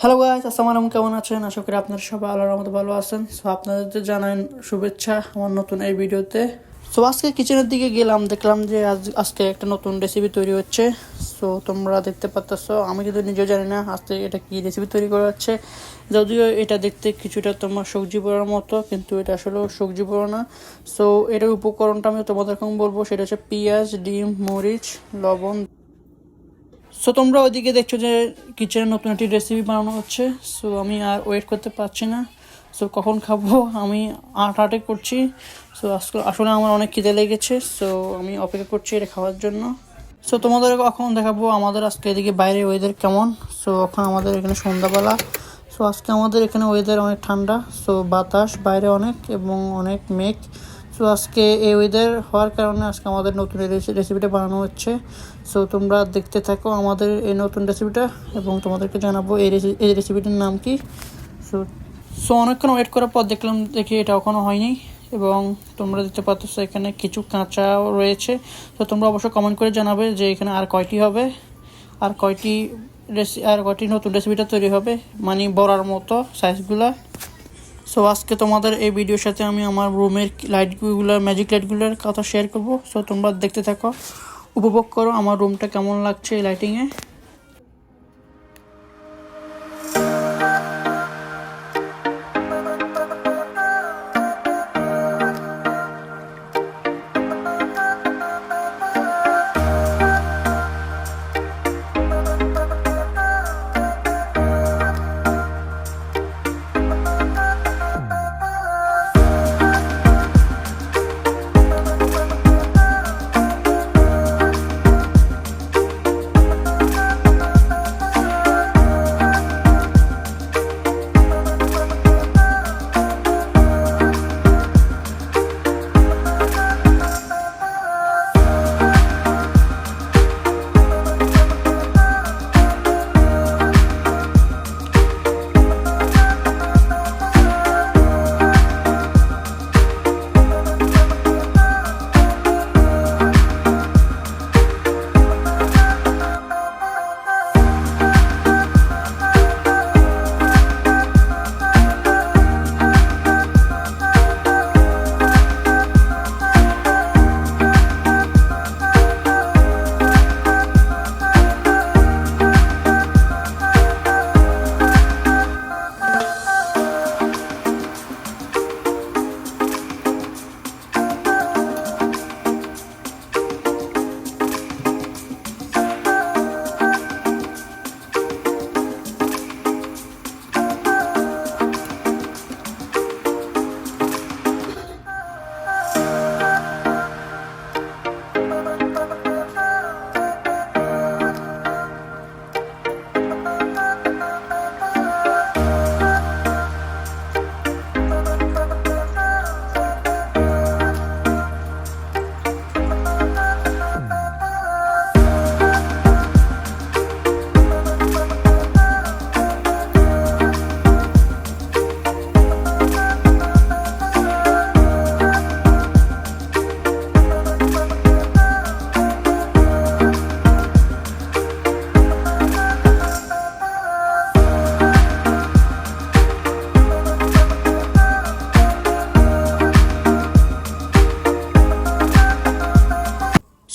Hello guys, আসসালামু আলাইকুম। কেমন আছেন? আশা করি আপনারা সবাই আল্লাহর রহমতে ভালো আছেন। সো আপনাদের জানাই শুভেচ্ছা আমার নতুন এই ভিডিওতে। সো আজকে কিচেনের দিকে গেলাম, দেখলাম যে আজকে একটা নতুন রেসিপি তৈরি হচ্ছে। সো তোমরা দেখতে পাচ্ছো, আমি কিন্তু নিজেও জানি না আজকে এটা কি রেসিপি তৈরি করা হচ্ছে। যদিও এটা দেখতে কিছুটা তোমার সবজি পোড়ার মতো, কিন্তু এটা আসলে সবজি পোড়া না। সো এটার উপকরণটা আমি তোমাদেরকে বলবো, সেটা হচ্ছে পেঁয়াজ, ডিম, মরিচ, লবণ। সো তোমরা ওইদিকে দেখছো যে কিচেনে নতুন একটি রেসিপি বানানো হচ্ছে। সো আমি আর ওয়েট করতে পারছি না। সো কখন খাবো আমি আটে করছি। সো আসলে আমার অনেক খিদে লেগেছে। সো আমি অপেক্ষা করছি এটা খাওয়ার জন্য। সো তোমাদের এখন দেখাবো আমাদের আজকে এদিকে বাইরে ওয়েদার কেমন। সো এখন আমাদের এখানে সন্ধ্যাবেলা। সো আজকে আমাদের এখানে ওয়েদার অনেক ঠান্ডা। সো বাতাস বাইরে অনেক এবং অনেক মেঘ। সো আজকে এই ওয়েদার হওয়ার কারণে আজকে আমাদের নতুন রেসিপিটা বানানো হচ্ছে। সো তোমরা দেখতে থাকো আমাদের এই নতুন রেসিপিটা এবং তোমাদেরকে জানাবো এই রেসিপিটার নাম কি। সো সো অনেকক্ষণ ওয়েট করার পর দেখি এটা এখনও হয়নি এবং তোমরা দেখতে পাচ্ছ এখানে কিছু কাঁচাও রয়েছে। তো তোমরা অবশ্যই কমেন্ট করে জানাবে যে এখানে আর কয়টি হবে, আর কয়টি নতুন রেসিপিটা তৈরি হবে, মানে বড়ার মতো সাইজগুলা। সো আজকে তোমাদের এই ভিডিওর সাথে আমি আমার রুমের ম্যাজিক লাইটগুলোর কথা শেয়ার করবো। সো তোমরা দেখতে থাকো, উপভোগ করো আমার রুমটা কেমন লাগছে এই লাইটিংয়ে।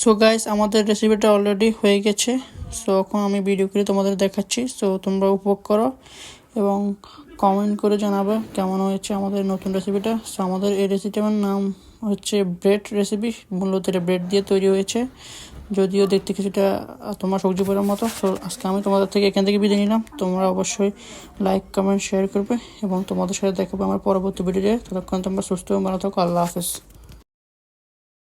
সো গাইস, আমাদের রেসিপিটা অলরেডি হয়ে গেছে। সো এখন আমি ভিডিও করে তোমাদের দেখাচ্ছি। সো তোমরা উপভোগ করো এবং কমেন্ট করে জানাবে কেমন হয়েছে আমাদের নতুন রেসিপিটা। সো আমাদের এই রেসিপিটার নাম হচ্ছে ব্রেড রেসিপি। মূলত এটা ব্রেড দিয়ে তৈরি হয়েছে, যদিও দেখতে কিছুটা তোমার সবজি পোড়ার মতো। সো আজকে আমি তোমাদের থেকে এখান থেকে বিদায় নিলাম। তোমরা অবশ্যই লাইক, কমেন্ট, শেয়ার করবে এবং তোমাদের সাথে দেখাবো আমার পরবর্তী ভিডিওতে। ততক্ষণ তোমরা সুস্থ এবং ভালো থাকো। আল্লাহ হাফেজ।